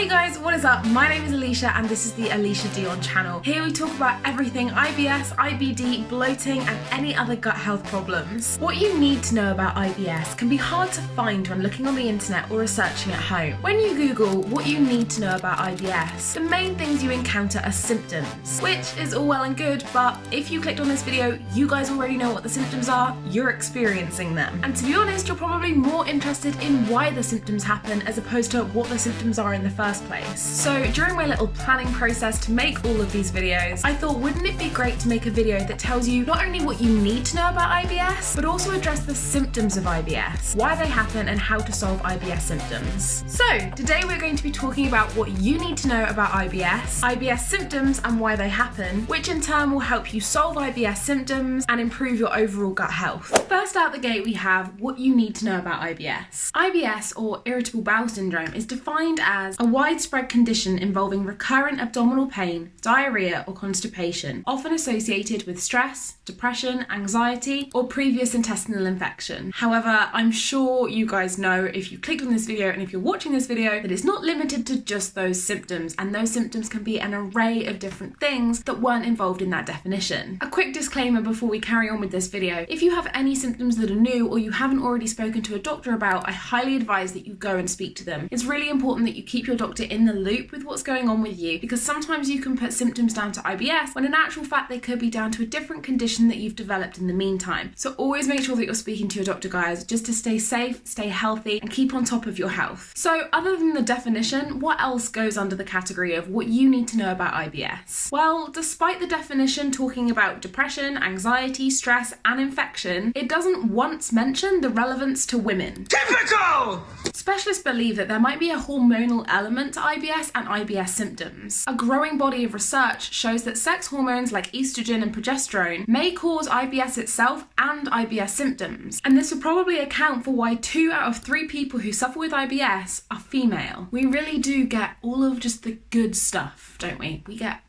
Hey guys, what is up? My name is Alicia and this is the Alicia Dion channel. Here we talk about everything IBS, IBD, bloating and any other gut health problems. What you need to know about IBS can be hard to find when looking on the internet or researching at home. When you Google what you need to know about IBS, the main things you encounter are symptoms, which is all well and good, but if you clicked on this video, you guys already know what the symptoms are, you're experiencing them. And to be honest, you're probably more interested in why the symptoms happen as opposed to what the symptoms are in the first place. So during my little planning process to make all of these videos, I thought wouldn't it be great to make a video that tells you not only what you need to know about IBS, but also address the symptoms of IBS, why they happen and how to solve IBS symptoms. So today we're going to be talking about what you need to know about IBS symptoms and why they happen, which in turn will help you solve IBS symptoms and improve your overall gut health. First out the gate we have what you need to know about IBS. IBS, or irritable bowel syndrome, is defined as a widespread condition involving recurrent abdominal pain, diarrhoea or constipation, often associated with stress, depression, anxiety or previous intestinal infection. However, I'm sure you guys know if you clicked on this video and if you're watching this video that it's not limited to just those symptoms, and those symptoms can be an array of different things that weren't involved in that definition. A quick disclaimer before we carry on with this video: if you have any symptoms that are new or you haven't already spoken to a doctor about, I highly advise that you go and speak to them. It's really important that you keep your doctor in the loop with what's going on with you, because sometimes you can put symptoms down to IBS when in actual fact they could be down to a different condition that you've developed in the meantime. So always make sure that you're speaking to your doctor, guys, just to stay safe, stay healthy and keep on top of your health. So other than the definition, what else goes under the category of what you need to know about IBS? Well, despite the definition talking about depression, anxiety, stress and infection, it doesn't once mention the relevance to women. Typical! Specialists believe that there might be a hormonal element to IBS and IBS symptoms. A growing body of research shows that sex hormones like estrogen and progesterone may cause IBS itself and IBS symptoms. And this would probably account for why 2 out of 3 people who suffer with IBS are female. We really do get all of just the good stuff, don't we? We get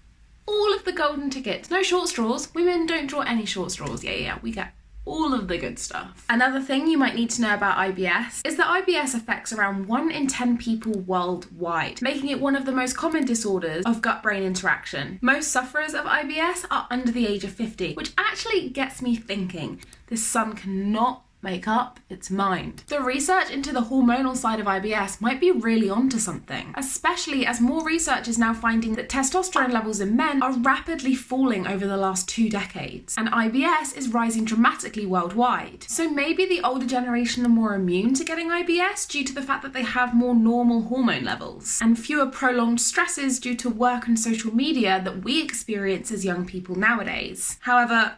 all of the golden tickets. No short straws. Women don't draw any short straws. Yeah, we get all of the good stuff. Another thing you might need to know about IBS is that IBS affects around 1 in 10 people worldwide, making it one of the most common disorders of gut-brain interaction. Most sufferers of IBS are under the age of 50, which actually gets me thinking, this sun cannot make up its mind. The research into the hormonal side of IBS might be really onto something, especially as more research is now finding that testosterone levels in men are rapidly falling over the last 2 decades, and IBS is rising dramatically worldwide. So maybe the older generation are more immune to getting IBS due to the fact that they have more normal hormone levels, and fewer prolonged stresses due to work and social media that we experience as young people nowadays. However,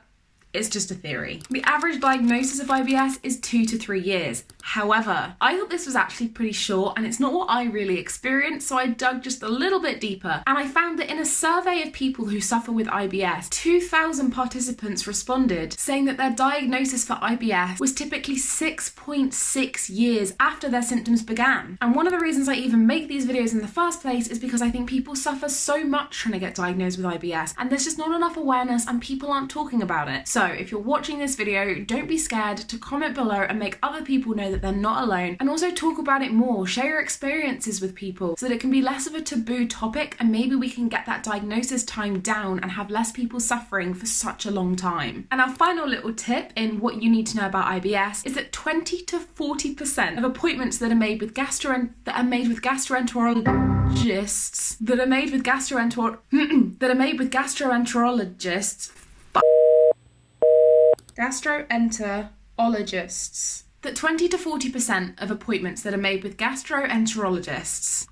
it's just a theory. The average diagnosis of IBS is 2 to 3 years. However, I thought this was actually pretty short and it's not what I really experienced, so I dug just a little bit deeper and I found that in a survey of people who suffer with IBS, 2,000 participants responded saying that their diagnosis for IBS was typically 6.6 years after their symptoms began. And one of the reasons I even make these videos in the first place is because I think people suffer so much trying to get diagnosed with IBS and there's just not enough awareness and people aren't talking about it. So if you're watching this video, don't be scared to comment below and make other people know that they're not alone, and also talk about it more, share your experiences with people so that it can be less of a taboo topic and maybe we can get that diagnosis time down and have less people suffering for such a long time. And our final little tip in what you need to know about IBS is that 20 to 40% of appointments that are made with gastroenterologists that 20 to 40% of appointments that are made with gastroenterologists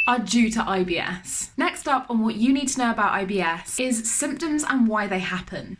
are due to IBS. Next up on what you need to know about IBS is symptoms and why they happen.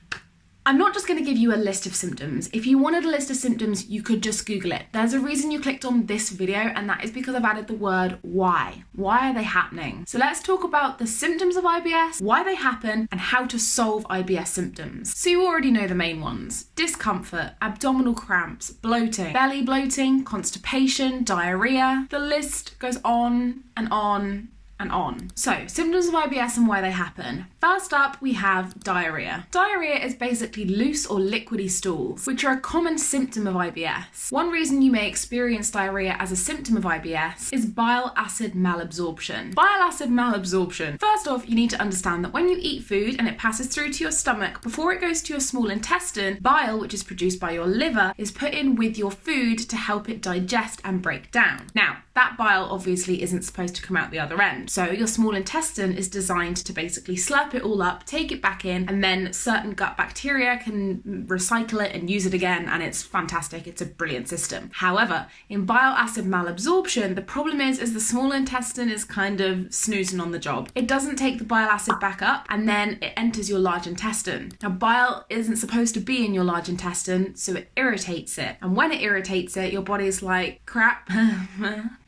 I'm not just going to give you a list of symptoms. If you wanted a list of symptoms, you could just Google it. There's a reason you clicked on this video, and that is because I've added the word why. Why are they happening? So let's talk about the symptoms of IBS, why they happen, and how to solve IBS symptoms. So you already know the main ones: discomfort, abdominal cramps, bloating, belly bloating, constipation, diarrhea. The list goes on and on and on. So, symptoms of IBS and why they happen. First up, we have diarrhea. Diarrhea is basically loose or liquidy stools, which are a common symptom of IBS. One reason you may experience diarrhea as a symptom of IBS is bile acid malabsorption. Bile acid malabsorption. First off, you need to understand that when you eat food and it passes through to your stomach, before it goes to your small intestine, bile, which is produced by your liver, is put in with your food to help it digest and break down. Now, that bile obviously isn't supposed to come out the other end. So your small intestine is designed to basically slurp it all up, take it back in, and then certain gut bacteria can recycle it and use it again, and it's fantastic. It's a brilliant system. However, in bile acid malabsorption, the problem is the small intestine is kind of snoozing on the job. It doesn't take the bile acid back up, and then it enters your large intestine. Now, bile isn't supposed to be in your large intestine, so it irritates it. And when it irritates it, your body's like, crap,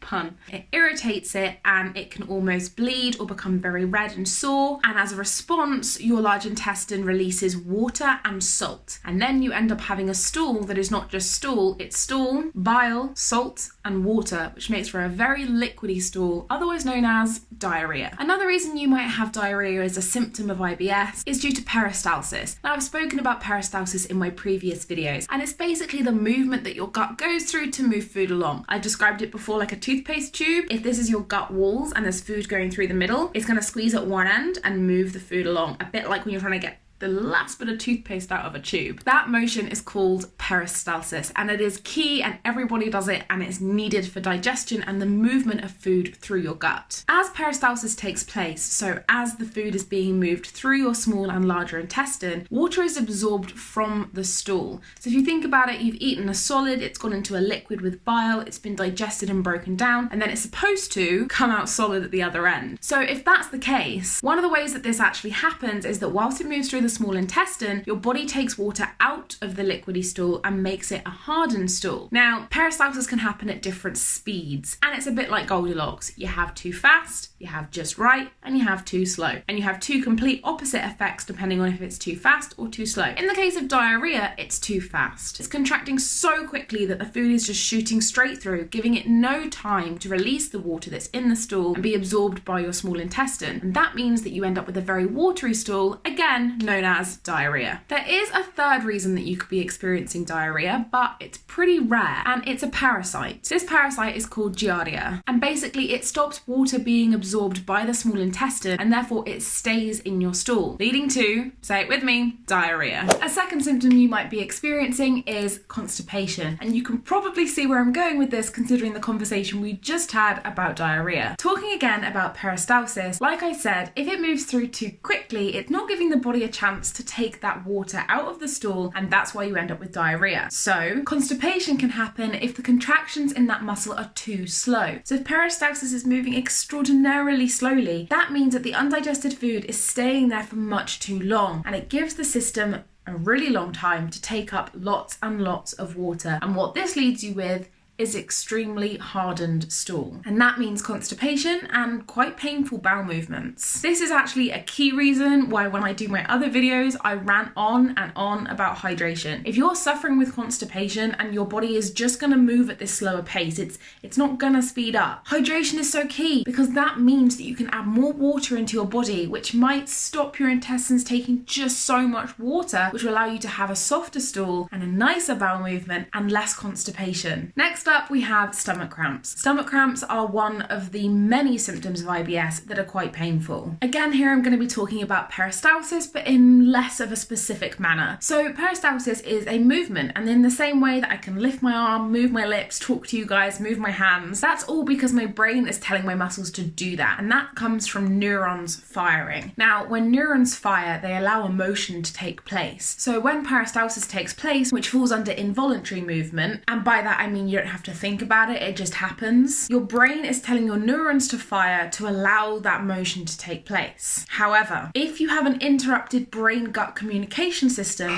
pun. It irritates it and it can almost bleed or become very red and sore. And as a response, your large intestine releases water and salt. And then you end up having a stool that is not just stool, it's stool, bile, salt, and water, which makes for a very liquidy stool, otherwise known as diarrhea. Another reason you might have diarrhea as a symptom of IBS is due to peristalsis. Now, I've spoken about peristalsis in my previous videos, and it's basically the movement that your gut goes through to move food along. I described it before like a toothpaste tube. If this is your gut walls and there's food going through the middle, it's going to squeeze at one end and move the food along, a bit like when you're trying to get the last bit of toothpaste out of a tube. That motion is called peristalsis, and it is key, and everybody does it, and it's needed for digestion and the movement of food through your gut. As peristalsis takes place, so as the food is being moved through your small and larger intestine, water is absorbed from the stool. So if you think about it, you've eaten a solid, it's gone into a liquid with bile, it's been digested and broken down, and then it's supposed to come out solid at the other end. So if that's the case, one of the ways that this actually happens is that whilst it moves through the small intestine, your body takes water out of the liquidy stool and makes it a hardened stool. Now, peristalsis can happen at different speeds, and it's a bit like Goldilocks. You have too fast, you have just right, and you have too slow. And you have two complete opposite effects depending on if it's too fast or too slow. In the case of diarrhea, it's too fast. It's contracting so quickly that the food is just shooting straight through, giving it no time to release the water that's in the stool and be absorbed by your small intestine. And that means that you end up with a very watery stool, again, known as diarrhea. There is a third reason that you could be experiencing diarrhea, but it's pretty rare, and it's a parasite. This parasite is called Giardia, and basically it stops water being absorbed by the small intestine, and therefore it stays in your stool, leading to, say it with me, diarrhea. A second symptom you might be experiencing is constipation, and you can probably see where I'm going with this considering the conversation we just had about diarrhea. Talking again about peristalsis, like I said, if it moves through too quickly, it's not giving the body a chance to take that water out of the stool, and that's why you end up with diarrhea. So constipation can happen if the contractions in that muscle are too slow. So if peristalsis is moving extraordinarily slowly, that means that the undigested food is staying there for much too long, and it gives the system a really long time to take up lots and lots of water. And what this leads you with is extremely hardened stool. And that means constipation and quite painful bowel movements. This is actually a key reason why when I do my other videos, I rant on and on about hydration. If you're suffering with constipation and your body is just gonna move at this slower pace, it's not gonna speed up. Hydration is so key because that means that you can add more water into your body, which might stop your intestines taking just so much water, which will allow you to have a softer stool and a nicer bowel movement and less constipation. Next up, we have stomach cramps. Stomach cramps are one of the many symptoms of IBS that are quite painful. Again, here I'm going to be talking about peristalsis, but in less of a specific manner. So peristalsis is a movement, and in the same way that I can lift my arm, move my lips, talk to you guys, move my hands, that's all because my brain is telling my muscles to do that, and that comes from neurons firing. Now, when neurons fire, they allow a motion to take place. So when peristalsis takes place, which falls under involuntary movement, and by that I mean you don't have to think about it, it just happens. Your brain is telling your neurons to fire to allow that motion to take place. However, if you have an interrupted brain-gut communication system,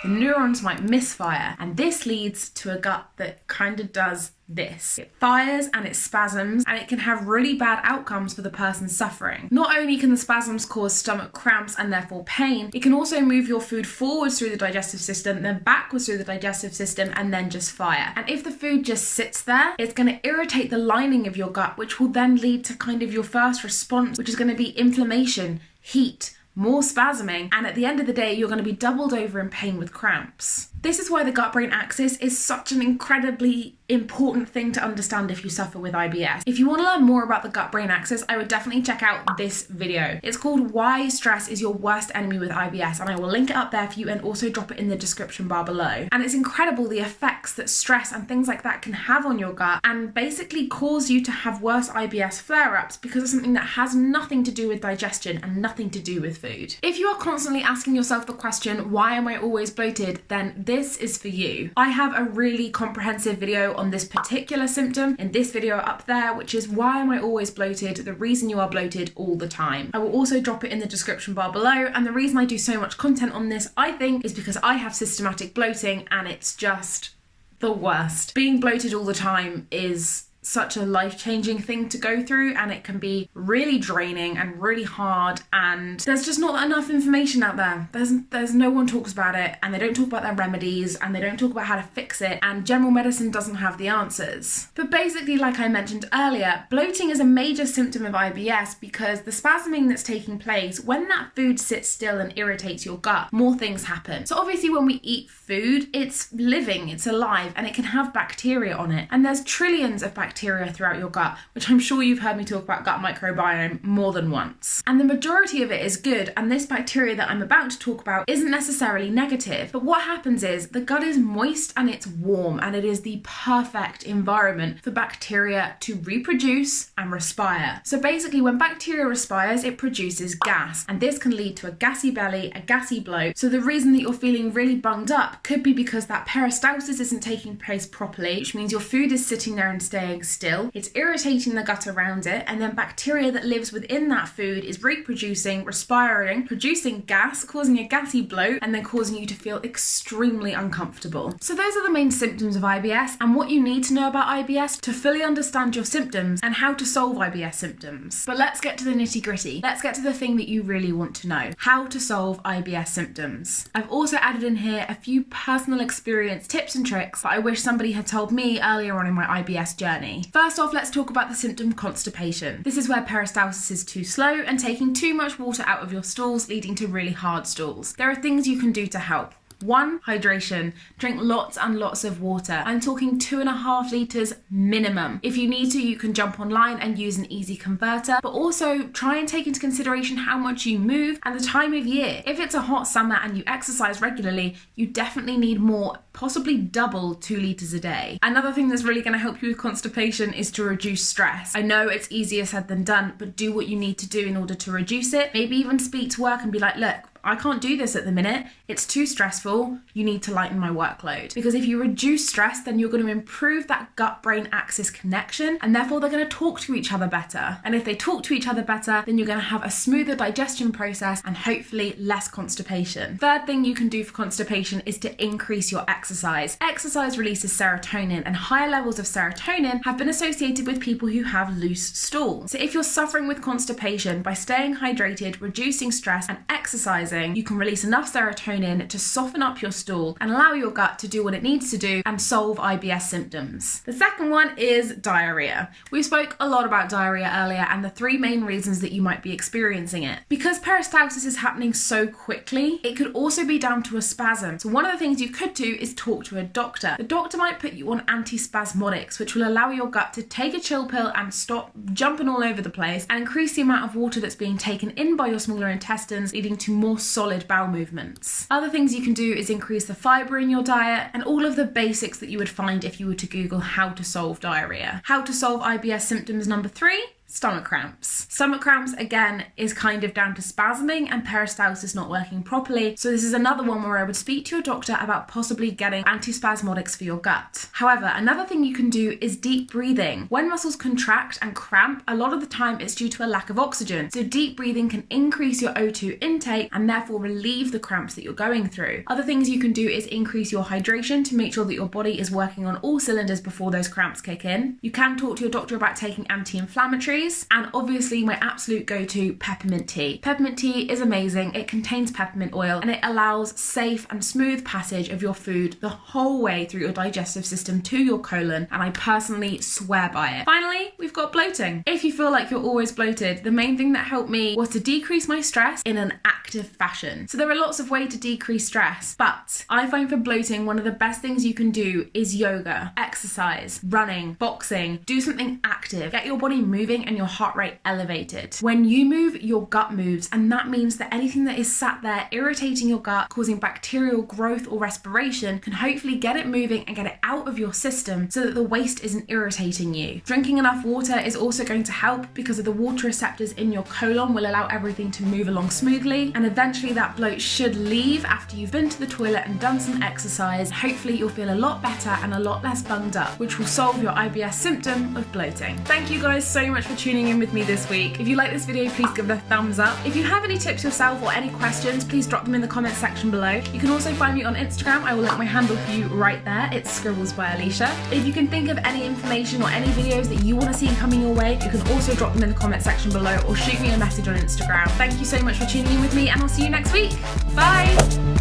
the neurons might misfire, and this leads to a gut that kind of does this. It fires and it spasms, and it can have really bad outcomes for the person suffering. Not only can the spasms cause stomach cramps and therefore pain, it can also move your food forwards through the digestive system, then backwards through the digestive system, and then just fire. And if the food just sits there, it's going to irritate the lining of your gut, which will then lead to kind of your first response, which is going to be inflammation, heat, more spasming, and at the end of the day, you're going to be doubled over in pain with cramps. This is why the gut-brain axis is such an incredibly important thing to understand if you suffer with IBS. If you want to learn more about the gut-brain axis, I would definitely check out this video. It's called Why Stress is Your Worst Enemy with IBS, and I will link it up there for you and also drop it in the description bar below. And it's incredible the effects that stress and things like that can have on your gut and basically cause you to have worse IBS flare-ups because of something that has nothing to do with digestion and nothing to do with food. If you are constantly asking yourself the question, why am I always bloated, then this is for you. I have a really comprehensive video on this particular symptom in this video up there, which is why am I always bloated, the reason you are bloated all the time. I will also drop it in the description bar below, and the reason I do so much content on this, I think, is because I have systematic bloating and it's just the worst. Being bloated all the time is such a life-changing thing to go through, and it can be really draining and really hard, and there's just not enough information out there. There's no one talks about it, and they don't talk about their remedies, and they don't talk about how to fix it, and general medicine doesn't have the answers. But basically, like I mentioned earlier, bloating is a major symptom of IBS because the spasming that's taking place when that food sits still and irritates your gut, more things happen. So obviously when we eat food, it's living, it's alive, and it can have bacteria on it, and there's trillions of bacteria throughout your gut, which I'm sure you've heard me talk about gut microbiome more than once. And the majority of it is good, and this bacteria that I'm about to talk about isn't necessarily negative. But what happens is the gut is moist and it's warm, and it is the perfect environment for bacteria to reproduce and respire. So basically when bacteria respires, it produces gas, and this can lead to a gassy belly, a gassy bloat. So the reason that you're feeling really bunged up could be because that peristalsis isn't taking place properly, which means your food is sitting there and staying still. It's irritating the gut around it, and then bacteria that lives within that food is reproducing, respiring, producing gas, causing a gassy bloat, and then causing you to feel extremely uncomfortable. So those are the main symptoms of IBS and what you need to know about IBS to fully understand your symptoms and how to solve IBS symptoms. But let's get to the nitty-gritty. Let's get to the thing that you really want to know: how to solve IBS symptoms. I've also added in here a few personal experience tips and tricks that I wish somebody had told me earlier on in my IBS journey. First off, let's talk about the symptom constipation. This is where peristalsis is too slow and taking too much water out of your stools, leading to really hard stools. There are things you can do to help. 1, hydration. Drink lots and lots of water. I'm talking 2.5 litres minimum. If you need to, you can jump online and use an easy converter, but also try and take into consideration how much you move and the time of year. If it's a hot summer and you exercise regularly, you definitely need more, possibly double 2 litres a day. Another thing that's really going to help you with constipation is to reduce stress. I know it's easier said than done, but do what you need to do in order to reduce it. Maybe even speak to work and be like, look, I can't do this at the minute. It's too stressful. You need to lighten my workload. Because if you reduce stress, then you're going to improve that gut-brain axis connection, and therefore they're going to talk to each other better. And if they talk to each other better, then you're going to have a smoother digestion process and hopefully less constipation. Third thing you can do for constipation is to increase your exercise. Exercise releases serotonin, and higher levels of serotonin have been associated with people who have loose stool. So if you're suffering with constipation, by staying hydrated, reducing stress, and exercising, you can release enough serotonin to soften up your stool and allow your gut to do what it needs to do and solve IBS symptoms. The second one is diarrhea. We spoke a lot about diarrhea earlier and the 3 main reasons that you might be experiencing it. Because peristalsis is happening so quickly, it could also be down to a spasm. So one of the things you could do is talk to a doctor. The doctor might put you on antispasmodics, which will allow your gut to take a chill pill and stop jumping all over the place and increase the amount of water that's being taken in by your smaller intestines, leading to more solid bowel movements. Other things you can do is increase the fibre in your diet and all of the basics that you would find if you were to Google how to solve diarrhea. How to solve IBS symptoms number 3: Stomach cramps. Stomach cramps, again, is kind of down to spasming and peristalsis not working properly. So this is another one where I would speak to your doctor about possibly getting antispasmodics for your gut. However, another thing you can do is deep breathing. When muscles contract and cramp, a lot of the time it's due to a lack of oxygen. So deep breathing can increase your O2 intake and therefore relieve the cramps that you're going through. Other things you can do is increase your hydration to make sure that your body is working on all cylinders before those cramps kick in. You can talk to your doctor about taking anti-inflammatories. And obviously my absolute go-to, peppermint tea. Peppermint tea is amazing. It contains peppermint oil and it allows safe and smooth passage of your food the whole way through your digestive system to your colon, and I personally swear by it. Finally, we've got bloating. If you feel like you're always bloated, the main thing that helped me was to decrease my stress in an active fashion. So there are lots of ways to decrease stress, but I find for bloating, one of the best things you can do is yoga, exercise, running, boxing, do something active, get your body moving and your heart rate elevated. When you move, your gut moves, and that means that anything that is sat there irritating your gut, causing bacterial growth or respiration, can hopefully get it moving and get it out of your system so that the waste isn't irritating you. Drinking enough water is also going to help because of the water receptors in your colon will allow everything to move along smoothly, and eventually that bloat should leave after you've been to the toilet and done some exercise. Hopefully you'll feel a lot better and a lot less bunged up, which will solve your IBS symptom of bloating. Thank you guys so much for tuning in with me this week. If you like this video, please give it a thumbs up. If you have any tips yourself or any questions, please drop them in the comments section below. You can also find me on Instagram. I will link my handle for you right there. It's Scribbles by Alicia. If you can think of any information or any videos that you want to see coming your way, you can also drop them in the comment section below or shoot me a message on Instagram. Thank you so much for tuning in with me, and I'll see you next week. Bye!